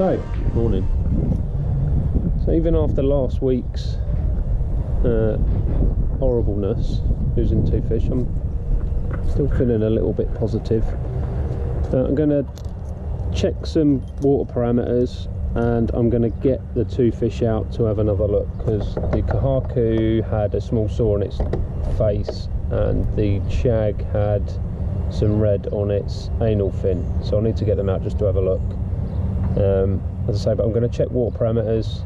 So, morning. So even after last week's horribleness, losing 2 fish, I'm still feeling a little bit positive. I'm going to check some water parameters and I'm going to get the 2 fish out to have another look, because the Kohaku had a small sore on its face and the shag had some red on its anal fin, so I need to get them out just to have a look. As I say, but I'm going to check water parameters.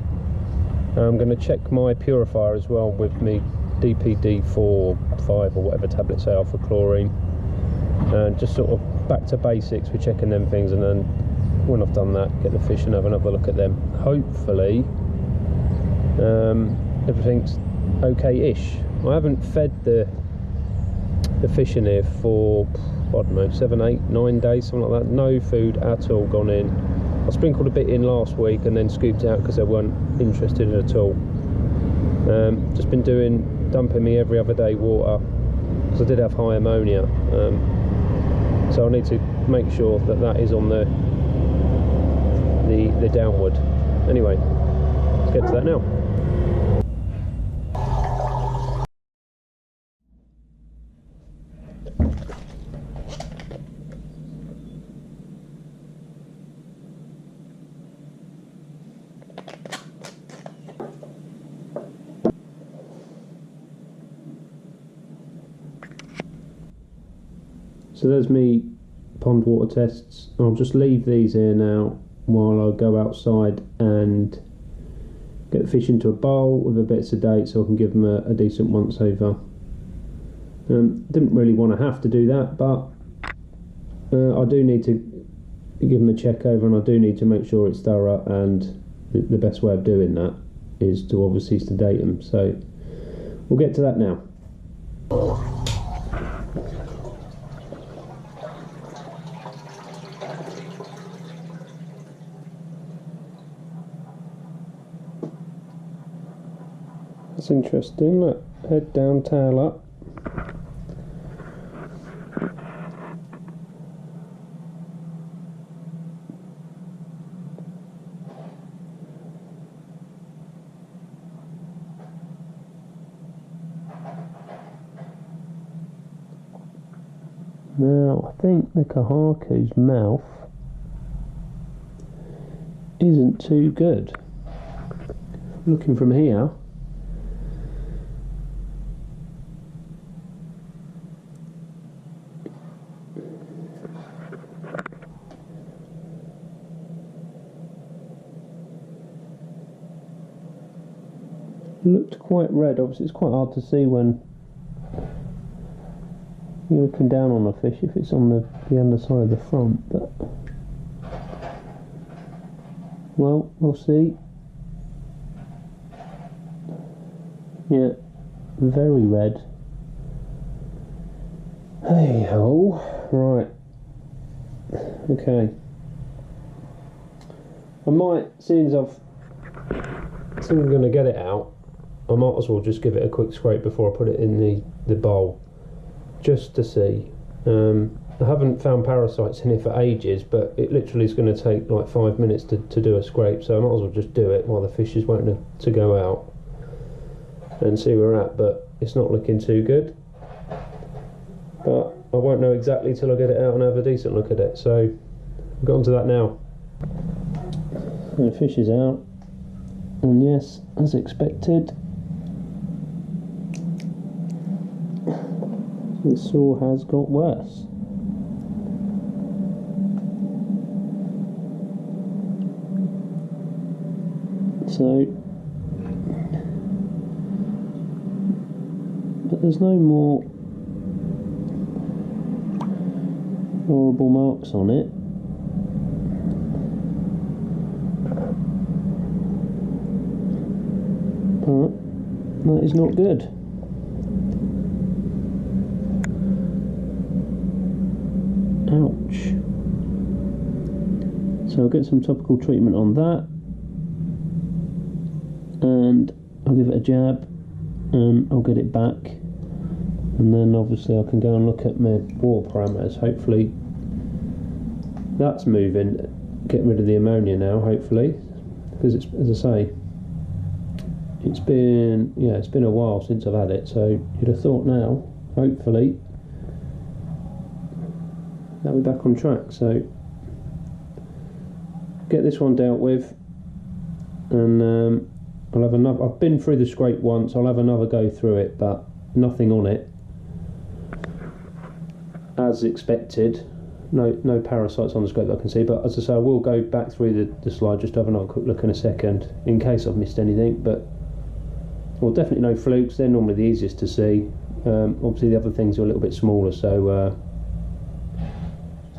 I'm going to check my purifier as well with me DPD4, 5 or whatever tablets they are for chlorine, and just sort of back to basics with checking them things, and then when I've done that, get the fish and have another look at them. Hopefully everything's okay-ish. I haven't fed the fish in here for, I don't know, 7, 8, 9 days, something like that. No food at all gone in. I sprinkled a bit in last week and then scooped out because they weren't interested in it at all. Just been dumping me every other day water, because I did have high ammonia, so I need to make sure that that is on the downward. Anyway, let's get to that now. So there's me pond water tests. I'll just leave these here now while I go outside and get the fish into a bowl with a bit of sedate so I can give them a decent once over. Didn't really want to have to do that, but I do need to give them a check over, and I do need to make sure it's thorough, and the best way of doing that is to obviously sedate them. So we'll get to that now. That's interesting. Look, head down, tail up. Now, I think the Kohaku's mouth isn't too good. Looking from here, looked quite red. Obviously it's quite hard to see when you're looking down on a fish if it's on the underside of the front, but well, we'll see. Yeah, very red. Hey ho, right, okay. I might, since I'm going to get it out, I might as well just give it a quick scrape before I put it in the bowl, just to see. I haven't found parasites in here for ages, but it literally is going to take like 5 minutes to do a scrape, so I might as well just do it while the fish is waiting to go out and see where we're at. But it's not looking too good, but I won't know exactly till I get it out and have a decent look at it. So we'll get on to that now. And the fish is out, and yes, as expected, the sore has got worse. So, but there's no more horrible marks on it. But that is not good. Ouch. So I'll get some topical treatment on that, and I'll give it a jab and I'll get it back, and then obviously I can go and look at my water parameters. Hopefully that's moving. getting rid of the ammonia now, hopefully, because it's, as I say, it's been a while since I've had it, so you'd have thought now, hopefully, that we're back on track. So get this one dealt with, and I'll have another. I've been through the scrape once. I'll have another go through it, but nothing on it as expected. No parasites on the scrape that I can see, but as I say, I will go back through the slide just to have another quick look in a second in case I've missed anything. But well, definitely no flukes. They're normally the easiest to see. Obviously the other things are a little bit smaller, so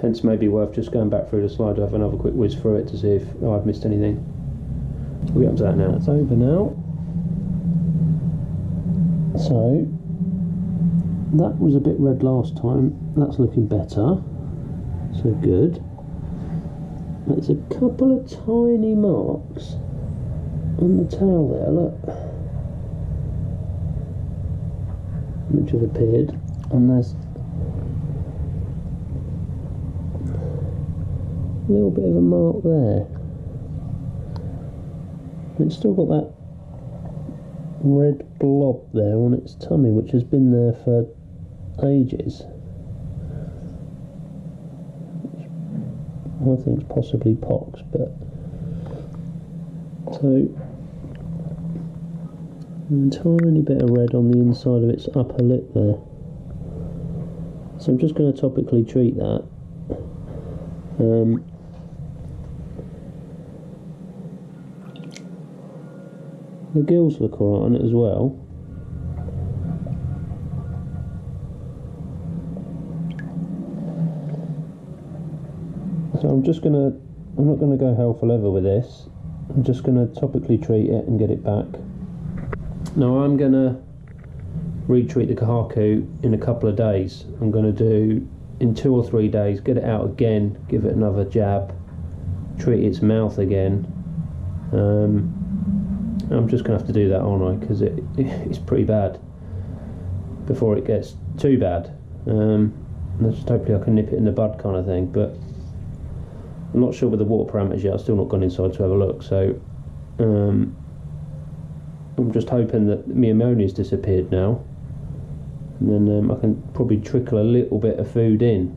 hence maybe worth just going back through the slide to have another quick whiz through it to see if I've missed anything. We'll get up to that now. It's over now. So that was a bit red last time. That's looking better. So good. There's a couple of tiny marks on the tail there, look, which have appeared, and there's a little bit of a mark there. It's still got that red blob there on its tummy, which has been there for ages. I think it's possibly pox, but so a tiny bit of red on the inside of its upper lip there. So I'm just going to topically treat that. The gills look alright on it as well. So I'm not going to go hell for leather with this. I'm just going to topically treat it and get it back. Now I'm going to retreat the Kohaku in a couple of days. I'm going to do in 2 or 3 days, get it out again, give it another jab, treat its mouth again. I'm just going to have to do that, aren't I? Because it's pretty bad before it gets too bad. Just hopefully I can nip it in the bud kind of thing, but I'm not sure with the water parameters yet. I've still not gone inside to have a look, so I'm just hoping that my ammonia's disappeared now, and then I can probably trickle a little bit of food in.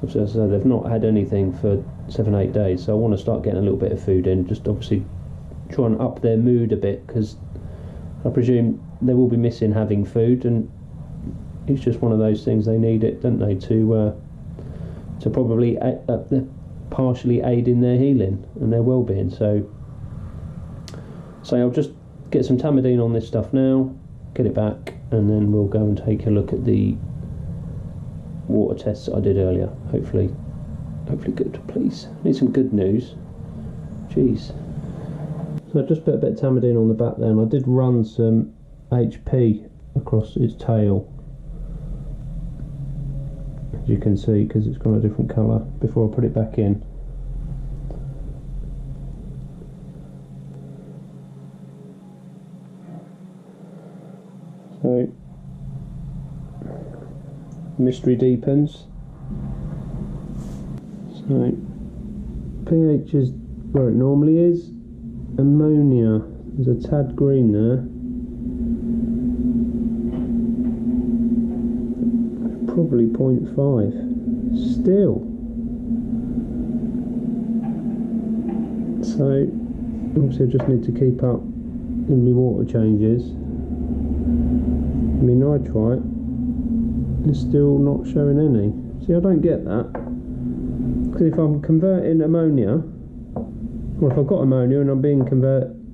As I say, they've not had anything for 7-8 days, so I want to start getting a little bit of food in, just obviously try and up their mood a bit, because I presume they will be missing having food, and it's just one of those things, they need it, don't they, to probably partially aid in their healing and their well-being. So I'll just get some Tamidine on this stuff now, get it back, and then we'll go and take a look at the water tests that I did earlier. Hopefully good, please. Need some good news. Jeez. So I just put a bit of Tamidine on the back there, and I did run some HP across its tail, as you can see, because it's got a different colour, before I put it back in. So mystery deepens. So pH is where it normally is. Ammonia, there's a tad green there. Probably 0.5. Still. So obviously I just need to keep up in my water changes. My nitrite is still not showing any. See, I don't get that. Because if I'm converting ammonia, or if I've got ammonia and I'm being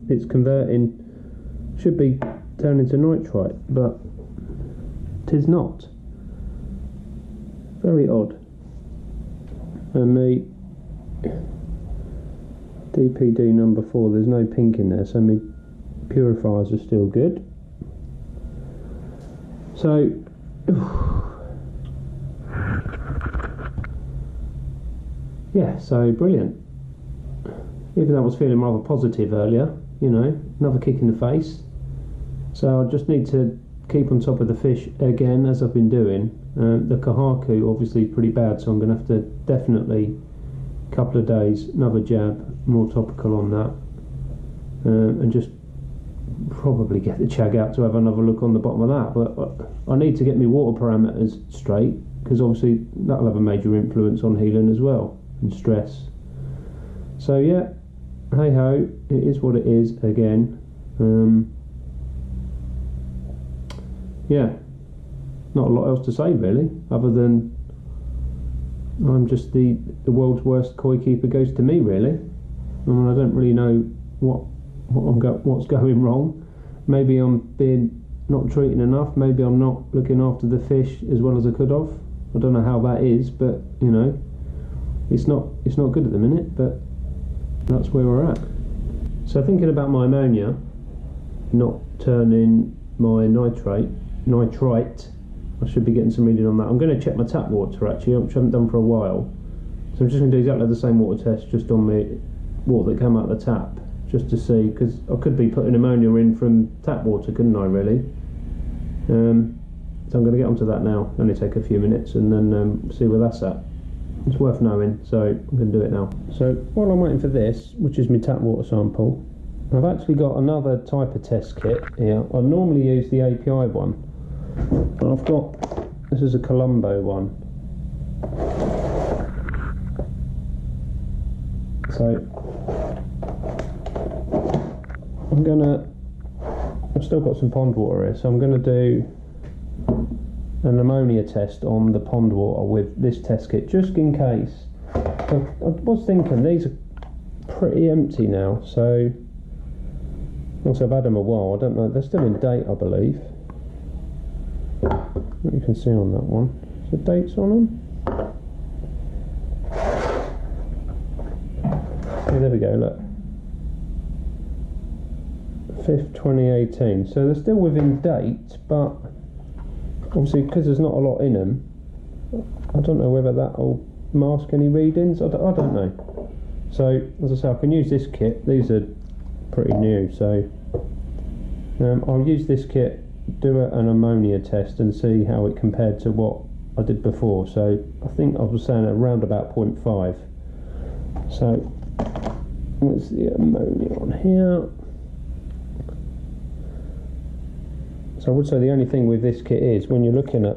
it's converting, should be turning to nitrite, but 'tis not. Very odd. And my DPD number 4, there's no pink in there, so my purifiers are still good. So yeah, so brilliant. Even though I was feeling rather positive earlier, you know, another kick in the face. So I just need to keep on top of the fish again, as I've been doing. The Kohaku obviously is pretty bad, so I'm going to have to definitely couple of days, another jab, more topical on that, and just probably get the Chag out to have another look on the bottom of that. But I need to get my water parameters straight, because obviously that'll have a major influence on healing as well, and stress. So yeah, hey ho, it is what it is again. Yeah, not a lot else to say really, other than I'm just the world's worst koi keeper goes to me really. I mean, I don't really know what's going wrong. Maybe I'm being not treating enough, maybe I'm not looking after the fish as well as I could have. I don't know how that is, but you know, it's not good at the minute, but that's where we're at. So thinking about my ammonia not turning my nitrite, I should be getting some reading on that. I'm going to check my tap water actually, which I haven't done for a while. So I'm just going to do exactly the same water test just on the water that came out of the tap, just to see, because I could be putting ammonia in from tap water, couldn't I really? So I'm going to get onto that now, only take a few minutes, and then see where that's at. It's worth knowing, so I'm going to do it now. So while I'm waiting for this, which is my tap water sample, I've actually got another type of test kit here. I normally use the API one, but I've got, this is a Colombo one. So I've still got some pond water here, so I'm going to do an ammonia test on the pond water with this test kit, just in case. I was thinking these are pretty empty now, so also I've had them a while, I don't know, they're still in date I believe. What you can see on that one, is there dates on them? Oh, there we go, look. 5th 2018, so they're still within date, but obviously because there's not a lot in them, I don't know whether that'll mask any readings, I don't know. So as I say, I can use this kit, these are pretty new, so I'll use this kit, do an ammonia test and see how it compared to what I did before. So I think I was saying around about 0.5. So what's the ammonia on here? So I would say the only thing with this kit is when you're looking at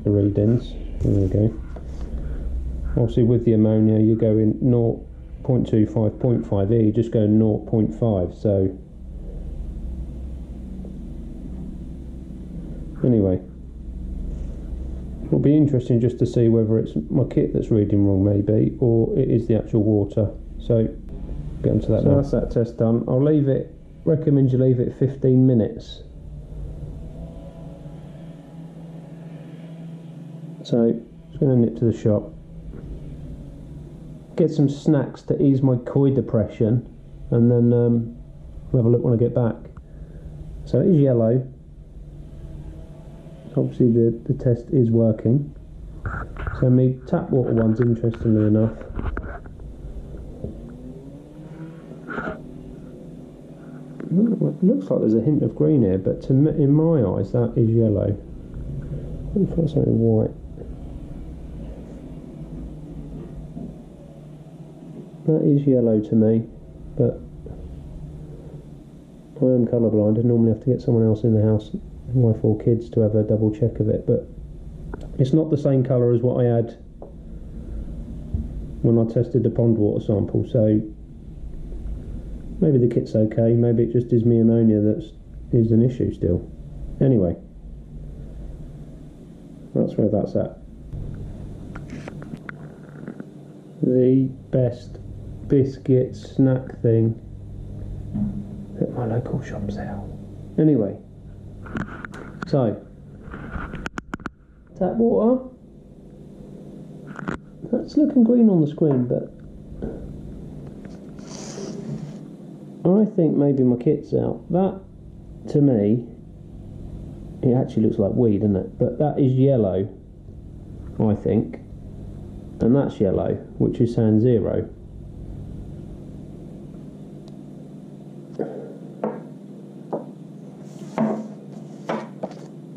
the readings, there we go, obviously with the ammonia you go in 0.25, 0.5, here you just go 0.5, so anyway, it'll be interesting just to see whether it's my kit that's reading wrong maybe, or it is the actual water. So get onto that now. So that's that test done. I'll leave it, recommend you leave it 15 minutes. So just going to nip to the shop, get some snacks to ease my koi depression, and then I'll have a look when I get back. So it is yellow. Obviously the test is working. So my tap water one's interestingly enough. It looks like there's a hint of green here, but to me, in my eyes that is yellow. Let me find something white. That is yellow to me, but I am colourblind. I normally have to get someone else in the house, wife or kids, to have a double check of it, but it's not the same colour as what I had when I tested the pond water sample, so maybe the kit's okay, maybe it just is me ammonia that's is an issue still. Anyway, that's where that's at. The best biscuit snack thing at my local shop sale. Anyway, so tap water, that's looking green on the screen, but I think maybe my kit's out. That to me, it actually looks like weed, doesn't it? But that is yellow, I think, and that's yellow, which is saying 0.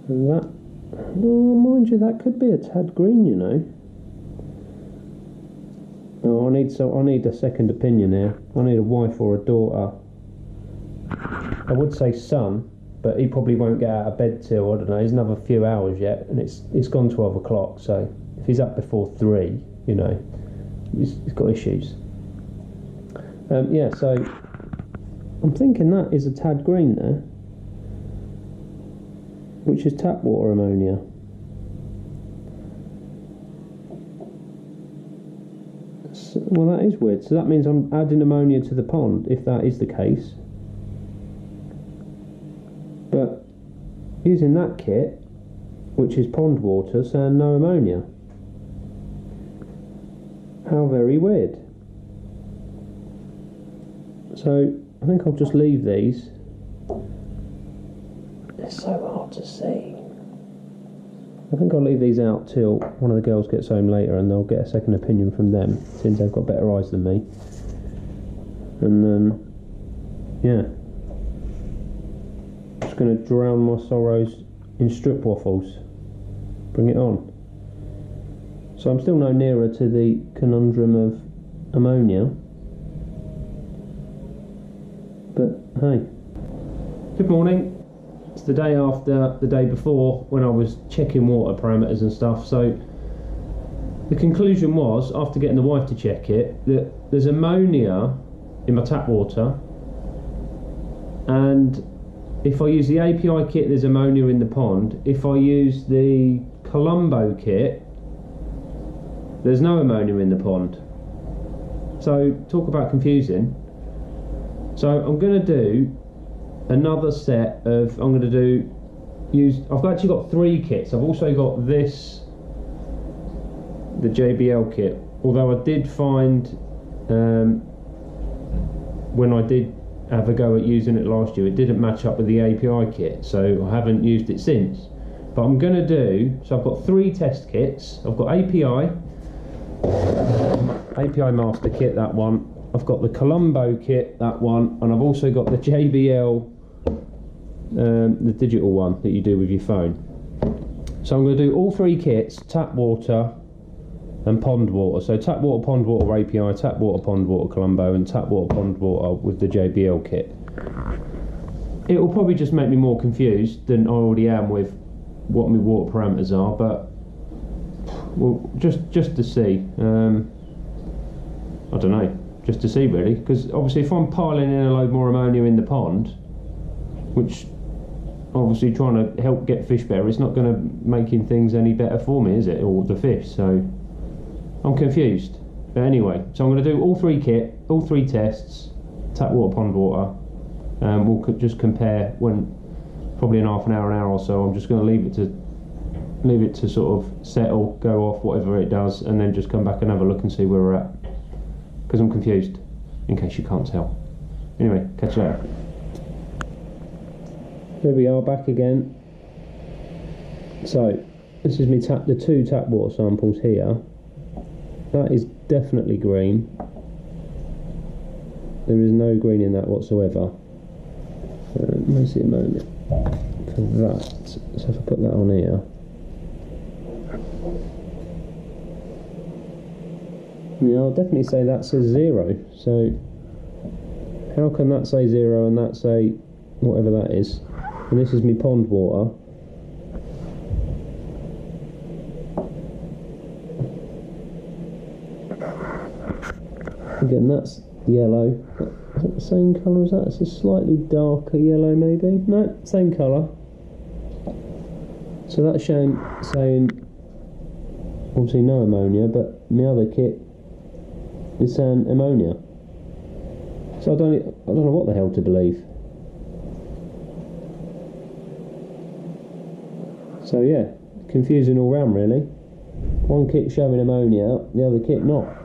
And that, oh, mind you, that could be a tad green, you know. Oh, I need a second opinion here. I need a wife or a daughter. I would say son, but he probably won't get out of bed till, I don't know, he's another few hours yet, and it's gone 12 o'clock, so if he's up before 3, you know, he's got issues. Yeah, so I'm thinking that is a tad green there, which is tap water ammonia. So, well, that is weird. So that means I'm adding ammonia to the pond, if that is the case. But using that kit, which is pond water, saying no ammonia. How very weird. So I think I'll just leave these. They're so hard to see. I think I'll leave these out till one of the girls gets home later and they'll get a second opinion from them, since they've got better eyes than me. And then, yeah. Just going to drown my sorrows in strip waffles. Bring it on. So I'm still no nearer to the conundrum of ammonia. But hey. Good morning. It's the day after the day before when I was checking water parameters and stuff. So the conclusion was, after getting the wife to check it, that there's ammonia in my tap water, and if I use the API kit there's ammonia in the pond. If I use the Colombo kit there's no ammonia in the pond. So talk about confusing. So I'm going to do another set of, I've actually got 3 kits. I've also got this, the JBL kit, although I did find when I did have a go at using it last year, it didn't match up with the API kit, so I haven't used it since. But I'm going to do, so I've got 3 test kits. I've got API Master Kit, that one. I've got the Colombo kit, that one, and I've also got the JBL, the digital one that you do with your phone. So I'm going to do all 3 kits, tap water and pond water. So tap water, pond water API, tap water, pond water Colombo, and tap water, pond water with the JBL kit. It will probably just make me more confused than I already am with what my water parameters are, but well, just to see. I don't know. Just to see really, because obviously if I'm piling in a load more ammonia in the pond, which obviously trying to help get fish better, it's not going to making things any better for me, is it, or the fish? So I'm confused. But anyway, so I'm going to do all 3 tests, tap water, pond water, and we'll just compare when, probably in half an hour or so. I'm just going to leave it to sort of settle, go off, whatever it does, and then just come back and have a look and see where we're at. Because I'm confused, in case you can't tell. Anyway, catch you later. Here we are, back again. So, this is me the 2 tap water samples here. That is definitely green. There is no green in that whatsoever. Where's the ammonia for that? So if I put that on here. Yeah, I'll definitely say that says 0. So how can that say 0 and that say whatever that is? And this is me pond water. Again, that's yellow. Is that the same colour as that? It's a slightly darker yellow maybe? No, same colour. So that's saying obviously no ammonia, but my other kit is saying ammonia. So I don't know what the hell to believe. So yeah, confusing all round really. One kit showing ammonia, the other kit not.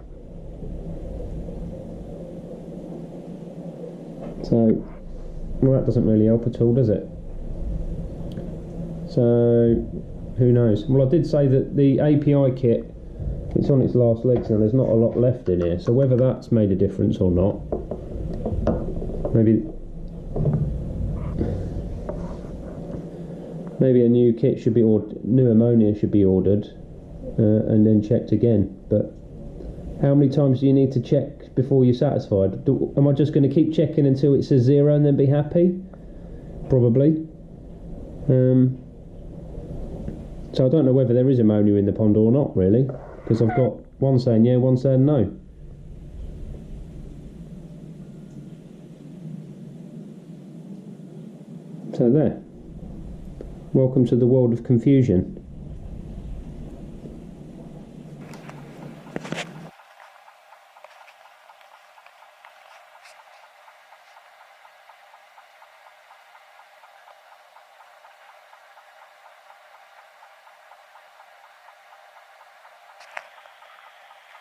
So well, that doesn't really help at all, does it? So who knows? Well, I did say that the API kit, it's on its last legs now, there's not a lot left in here, so whether that's made a difference or not, maybe a new kit should be ordered, new ammonia should be ordered, and then checked again. But How many times do you need to check before you're satisfied? Am I just going to keep checking until it says 0 and then be happy? Probably. So I don't know whether there is ammonia in the pond or not, really, because I've got one saying yeah, one saying no. So there. Welcome to the world of confusion.